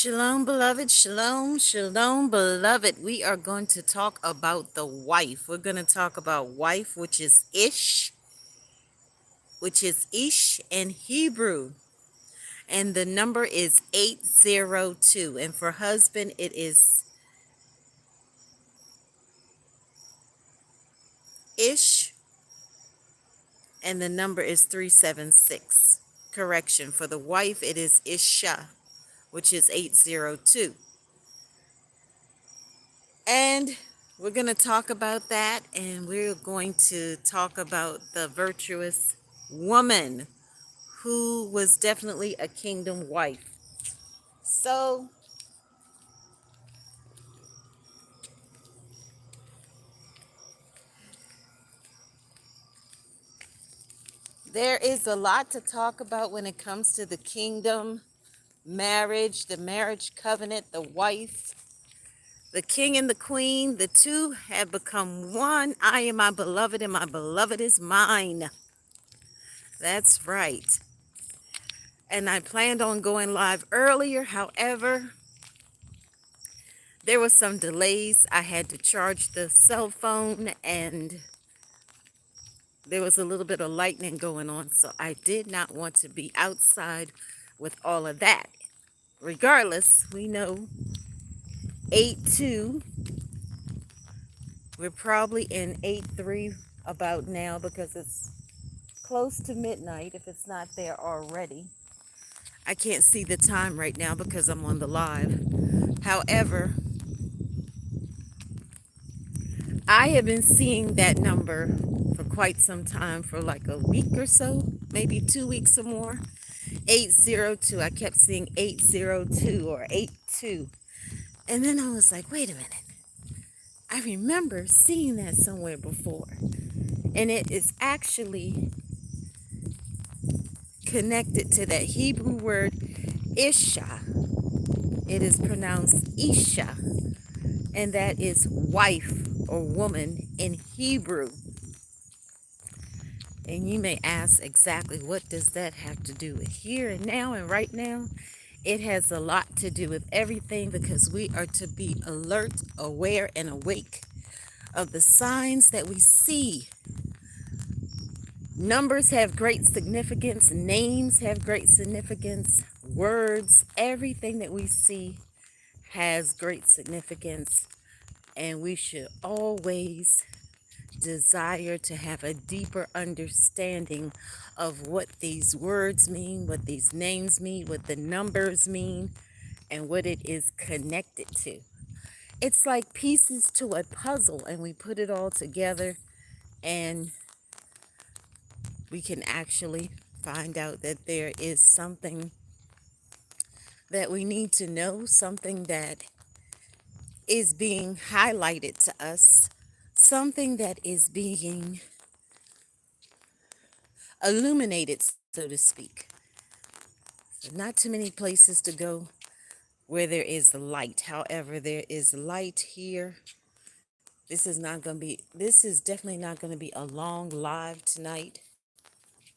Shalom, beloved. Shalom, shalom, beloved. We are going to talk about the wife. We're going to talk about wife, which is ish, which is ish in Hebrew. And the number is 802. And for husband, it is ish, and the number is 376. Correction. For the wife, it is Ishshah, which is 802. And we're going to talk about that, and we're going to talk about the virtuous woman who was definitely a kingdom wife. So there is a lot to talk about when it comes to the kingdom, marriage, the marriage covenant, the wife, the king and the queen. The two have become one. I am my beloved, and my beloved is mine. That's right. And I planned on going live earlier. However, there were some delays. I had to charge the cell phone, and there was a little bit of lightning going on, so I did not want to be outside with all of that. Regardless, we know 8-2. We're probably in 8-3 about now because it's close to midnight if it's not there already. I can't see the time right now because I'm on the live. However, I have been seeing that number for quite some time, for like a week or so, maybe 2 weeks or more. 802. I kept seeing 802 or 82. And then I was like, wait a minute. I remember seeing that somewhere before. And it is actually connected to that Hebrew word Ishshah. It is pronounced Ishshah, and that is wife or woman in Hebrew. And you may ask, exactly what does that have to do with here and now and right now? It has a lot to do with everything, because we are to be alert, aware, and awake of the signs that we see. Numbers have great significance. Names have great significance. Words, everything that we see has great significance. And we should always desire to have a deeper understanding of what these words mean, what these names mean, what the numbers mean, and what it is connected to. It's like pieces to a puzzle, and we put it all together, and we can actually find out that there is something that we need to know, something that is being highlighted to us, something that is being illuminated, so to speak. So not too many places to go where there is light. However, there is light here. This is definitely not going to be a long live tonight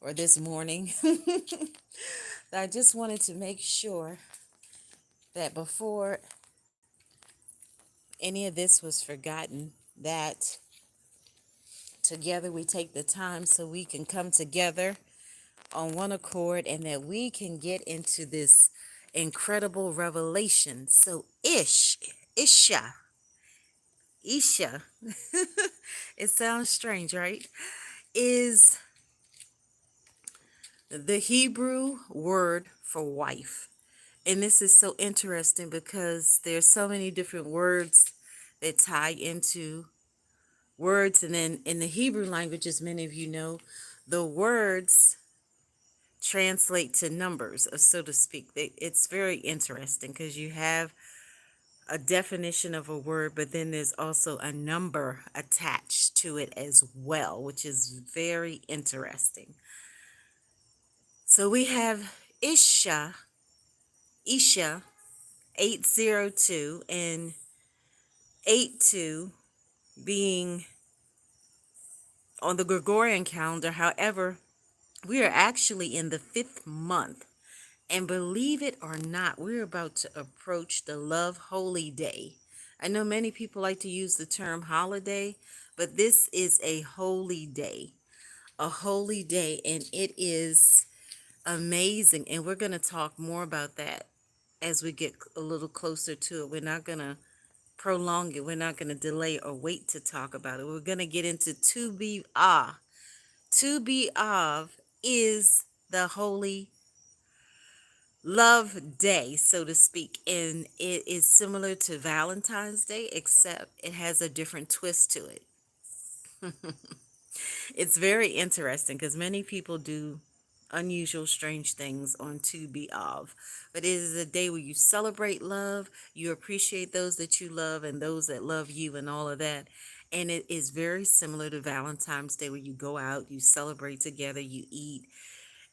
or this morning. I just wanted to make sure that before any of this was forgotten, that together we take the time so we can come together on one accord, and that we can get into this incredible revelation. So Ishshah, it sounds strange, right? Is the Hebrew word for wife. And this is so interesting because there's so many different words that tie into words. And then in the Hebrew language, as many of you know, the words translate to numbers, so to speak. It's very interesting because you have a definition of a word, but then there's also a number attached to it as well, which is very interesting. So we have Ishshah 802, and 82 being on the Gregorian calendar. However, we are actually in the 5th month, And believe it or not, we're about to approach the Love Holy Day. I know many people like to use the term holiday, but this is a holy day. A holy day, and it is amazing. And we're going to talk more about that as we get a little closer to it. We're not going to prolong it. We're not going to delay or wait to talk about it. We're going to get into to be ah. To be of is the holy love day, so to speak, and it is similar to Valentine's Day, except it has a different twist to it. It's very interesting because many people do unusual, strange things on to be of, but it is a day where you celebrate love, you appreciate those that you love and those that love you, and all of that. And it is very similar to Valentine's Day, where you go out, you celebrate together, you eat,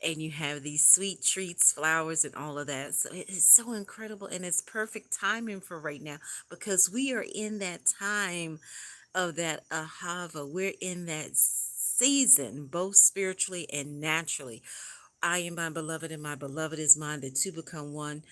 and you have these sweet treats, flowers, and all of that. So it is so incredible, and it's perfect timing for right now because we are in that time of that ahava. We're in that season, both spiritually and naturally. I am my beloved, and my beloved is mine. The two become one.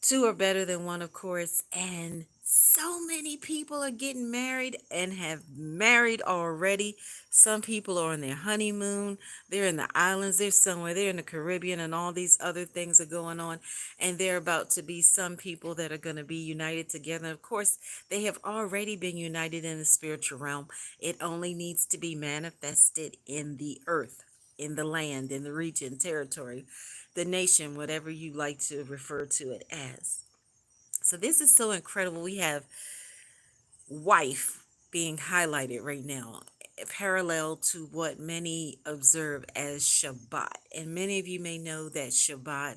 Two are better than one, of course. And so many people are getting married and have married already. Some people are on their honeymoon. They're in the islands. They're somewhere. They're in the Caribbean, and all these other things are going on. And they're about to be some people that are going to be united together. Of course, they have already been united in the spiritual realm. It only needs to be manifested in the earth, in the land, in the region, territory, the nation, whatever you like to refer to it as. So this is so incredible. We have wife being highlighted right now, parallel to what many observe as Shabbat. And many of you may know that Shabbat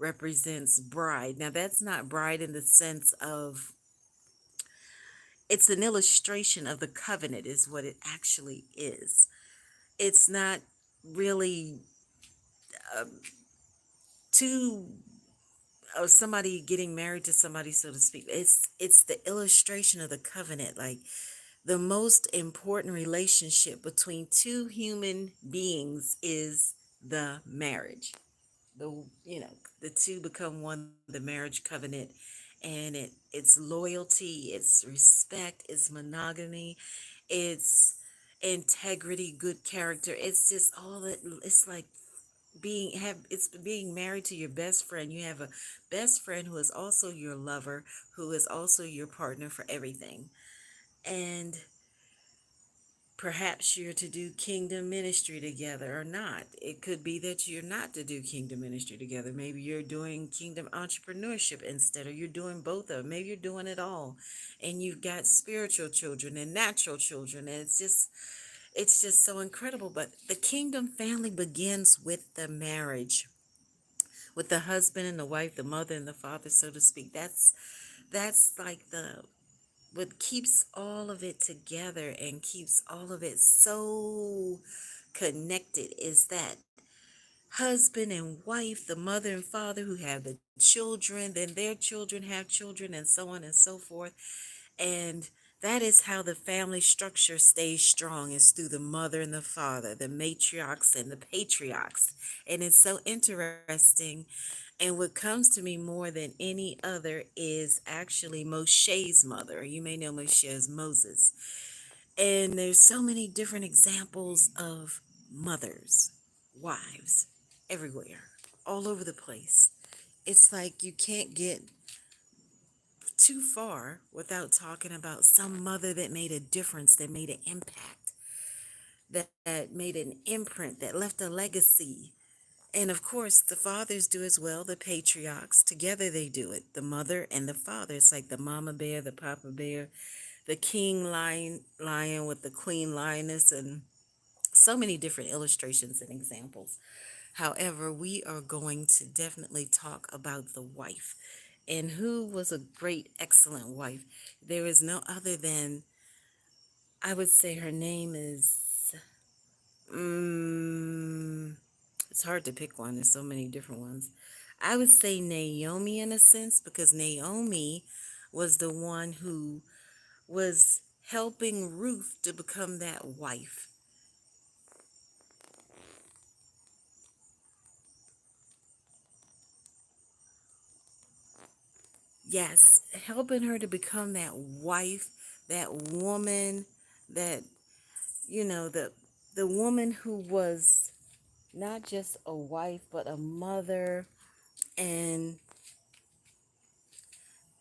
represents bride. Now, that's not bride in the sense of, it's an illustration of the covenant, is what it actually is. It's not really two of somebody getting married to somebody, so to speak. It's the illustration of the covenant, like the most important relationship between two human beings is the marriage. The two become one, the marriage covenant, and it's loyalty, it's respect, it's monogamy, it's integrity, good character. It's just all that. It's like it's being married to your best friend. You have a best friend who is also your lover, who is also your partner for everything. And perhaps you're to do kingdom ministry together or not. It could be that you're not to do kingdom ministry together. Maybe you're doing kingdom entrepreneurship instead, or you're doing both of them. Maybe you're doing it all. And you've got spiritual children and natural children. And it's just so incredible. But the kingdom family begins with the marriage, with the husband and the wife, the mother and the father, so to speak. That's like the what keeps all of it together and keeps all of it so connected, is that husband and wife, the mother and father who have the children, then their children have children, and so on and so forth. And that is how the family structure stays strong, is through the mother and the father, the matriarchs and the patriarchs. And it's so interesting. And what comes to me more than any other is actually Moshe's mother. You may know Moshe as Moses. And there's so many different examples of mothers, wives, everywhere, all over the place. It's like you can't get too far without talking about some mother that made a difference, that made an impact, that made an imprint, that left a legacy. And of course, the fathers do as well, the patriarchs. Together they do it, the mother and the father. It's like the mama bear, the papa bear, the king lion with the queen lioness, and so many different illustrations and examples. However, we are going to definitely talk about the wife. And who was a great, excellent wife? There is no other than, I would say her name is, it's hard to pick one. There's so many different ones. I would say Naomi in a sense, because Naomi was the one who was helping Ruth to become that wife. Yes, helping her to become that wife, that woman, that, the woman who was not just a wife, but a mother. And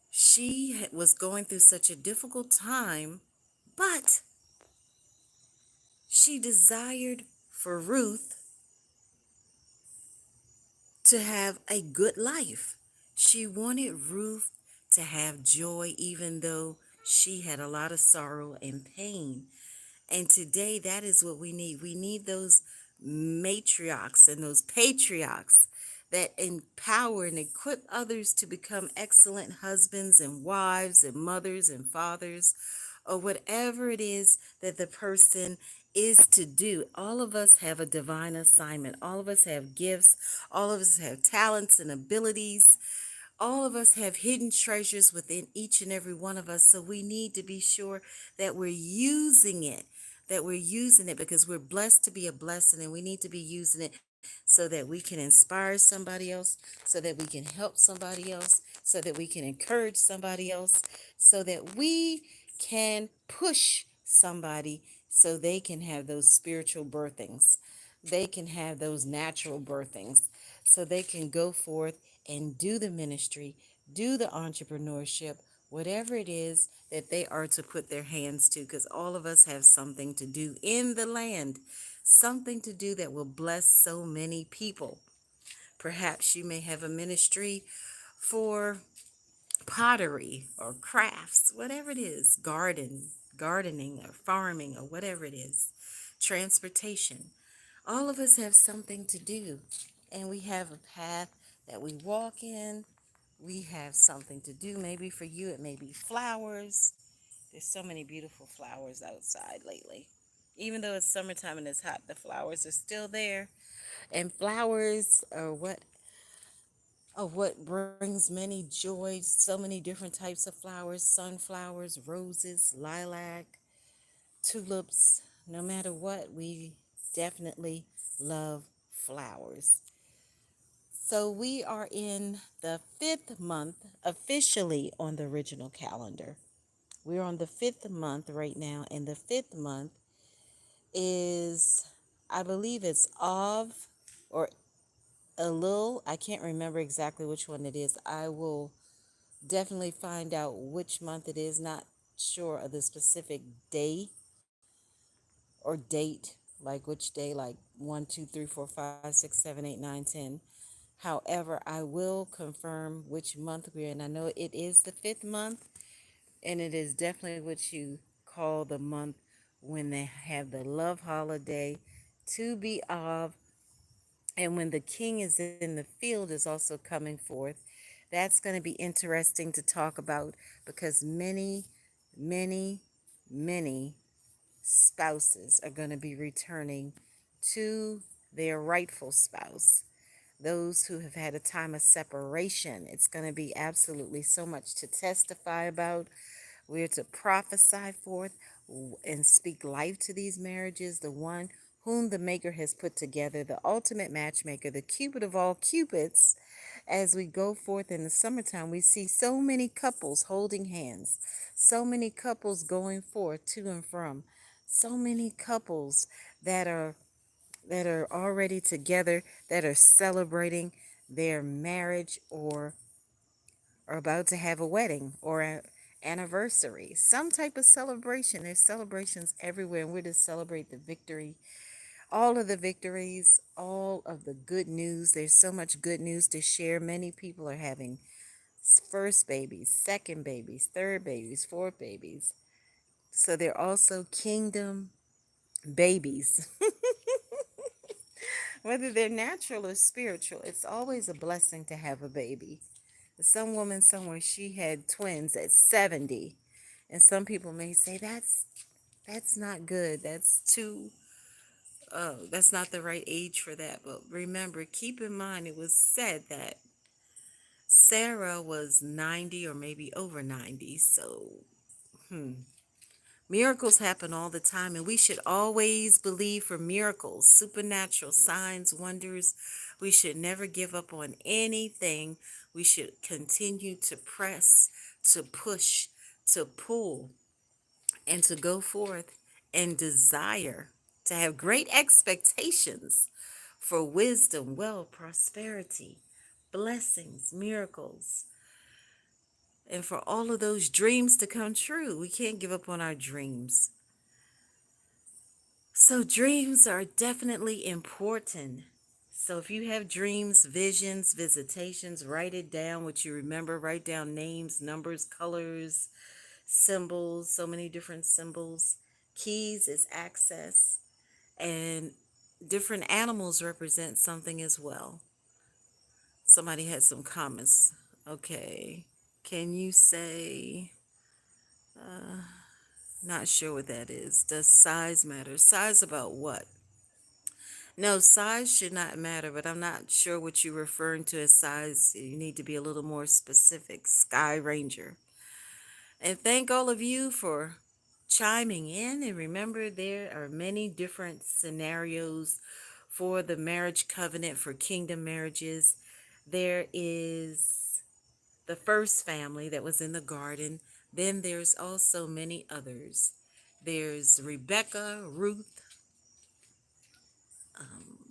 she was going through such a difficult time, but she desired for Ruth to have a good life. She wanted Ruth to have joy, even though she had a lot of sorrow and pain. And today, that is what we need. We need those matriarchs and those patriarchs that empower and equip others to become excellent husbands and wives and mothers and fathers, or whatever it is that the person is to do. All of us have a divine assignment. All of us have gifts. All of us have talents and abilities. All of us have hidden treasures within each and every one of us. So we need to be sure that we're using it, because we're blessed to be a blessing, and we need to be using it so that we can inspire somebody else, so that we can help somebody else, so that we can encourage somebody else, so that we can push somebody so they can have those spiritual birthings. They can have those natural birthings, so they can go forth and do the ministry, do the entrepreneurship, whatever it is that they are to put their hands to, because all of us have something to do in the land, something to do that will bless so many people. Perhaps you may have a ministry for pottery or crafts, whatever it is, gardening or farming or whatever it is, transportation. All of us have something to do, and we have a path that we walk in. We have something to do. Maybe for you, it may be flowers. There's so many beautiful flowers outside lately. Even though it's summertime and it's hot, the flowers are still there. And flowers are what brings many joys, so many different types of flowers, sunflowers, roses, lilac, tulips. No matter what, we definitely love flowers. So we are in the fifth month officially on the original calendar. We're on the fifth month right now, and the fifth month is, I believe it's Av or Elul. I can't remember exactly which one it is. I will definitely find out which month it is. Not sure of the specific day or date, like which day, like 1, 2, 3, 4, 5, 6, 7, 8, 9, 10. However, I will confirm which month we're in. I know it is the fifth month, and it is definitely what you call the month when they have the love holiday to be of, and when the king is in the field is also coming forth. That's going to be interesting to talk about, because many, many spouses are going to be returning to their rightful spouse. Those who have had a time of separation, it's going to be absolutely so much to testify about. We're to prophesy forth and speak life to these marriages, the one whom the Maker has put together, the ultimate matchmaker, the Cupid of all Cupids. As we go forth in the summertime, we see so many couples holding hands, so many couples going forth to and from, so many couples that are already together, that are celebrating their marriage, or are about to have a wedding or an anniversary, some type of celebration. There's celebrations everywhere, and we're to celebrate the victory, all of the victories, all of the good news. There's so much good news to share. Many people are having first babies, second babies, third babies, fourth babies. So they're also kingdom babies. Whether they're natural or spiritual, it's always a blessing to have a baby. Some woman somewhere, she had twins at 70. And some people may say that's not good. That's not the right age for that. But remember, keep in mind, it was said that Sarah was 90 or maybe over 90. So, Miracles happen all the time, and we should always believe for miracles, supernatural signs, wonders. We should never give up on anything. We should continue to press, to push, to pull, and to go forth and desire to have great expectations for wisdom, wealth, prosperity, blessings, miracles, and for all of those dreams to come true. We can't give up on our dreams. So, dreams are definitely important. So, if you have dreams, visions, visitations, write it down what you remember. Write down names, numbers, colors, symbols, so many different symbols. Keys is access, and different animals represent something as well. Somebody had some comments. Okay. Can you say, not sure what that is. Does size matter? Size about what? No, size should not matter, but I'm not sure what you're referring to as size. You need to be a little more specific. Sky Ranger. And thank all of you for chiming in. And remember, there are many different scenarios for the marriage covenant for kingdom marriages. There is the first family that was in the garden. Then there's also many others. There's Rebecca, Ruth.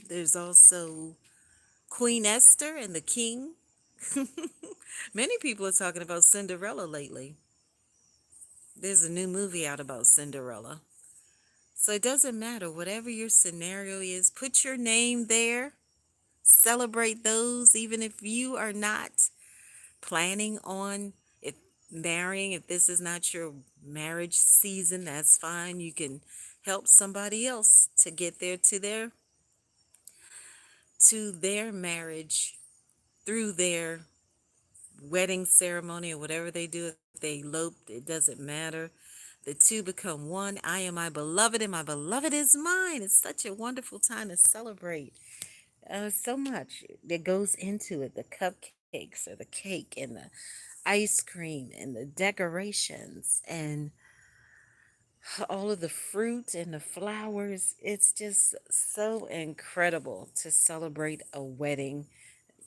There's also Queen Esther and the King. Many people are talking about Cinderella lately. There's a new movie out about Cinderella. So it doesn't matter, whatever your scenario is, put your name there. Celebrate those, even if you are not planning on if marrying, if this is not your marriage season, that's fine. You can help somebody else to get there to their marriage through their wedding ceremony or whatever they do. If they eloped, it doesn't matter. The two become one. I am my beloved, and my beloved is mine. It's such a wonderful time to celebrate. So much that goes into it, the cupcakes or the cake and the ice cream and the decorations and all of the fruit and the flowers. It's just so incredible to celebrate a wedding.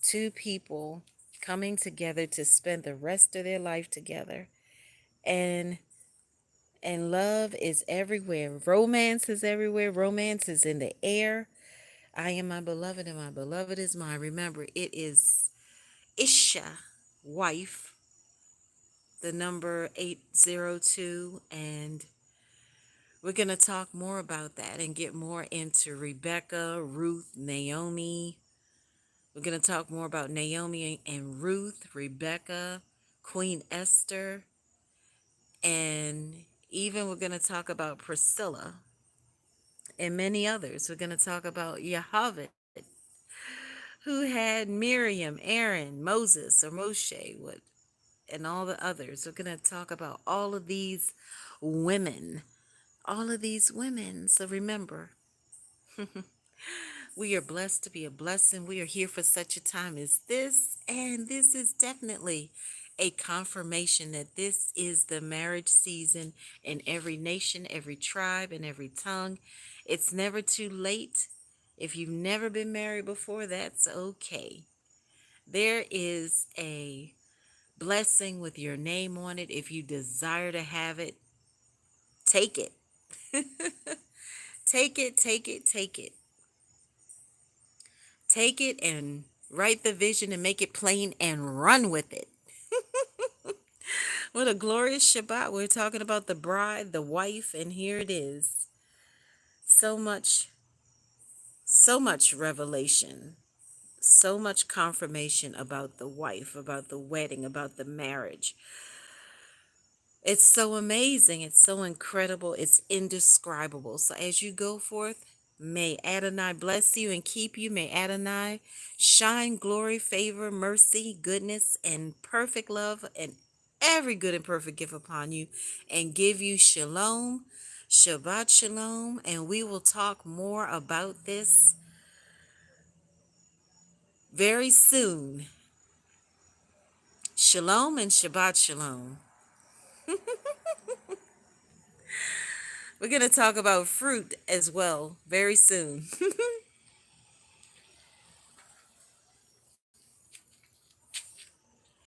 Two people coming together to spend the rest of their life together. And love is everywhere. Romance is everywhere. Romance is in the air. I am my beloved, and my beloved is mine. Remember, it is Ishshah, wife, the number 802, and we're going to talk more about that and get more into Rebecca, Ruth, Naomi. We're going to talk more about Naomi and Ruth, Rebecca, Queen Esther, and even we're going to talk about Priscilla and many others. We're going to talk about Yahweh, who had Miriam, Aaron, Moses, or Moshe, and all the others. We're going to talk about all of these women, all of these women. So remember, we are blessed to be a blessing. We are here for such a time as this, and this is definitely a confirmation that this is the marriage season in every nation, every tribe, and every tongue. It's never too late. If you've never been married before, that's okay. There is a blessing with your name on it. If you desire to have it, take it. Take it, take it, take it. Take it and write the vision and make it plain and run with it. What a glorious Shabbat. We're talking about the bride, the wife, and here it is. So much revelation, so much confirmation about the wife, about the wedding, about the marriage. It's so amazing. It's so incredible. It's indescribable. So as you go forth, may Adonai bless you and keep you. May Adonai shine glory, favor, mercy, goodness, and perfect love and every good and perfect gift upon you and give you shalom, Shabbat shalom. And we will talk more about this very soon. Shalom and Shabbat shalom. We're going to talk about fruit as well very soon.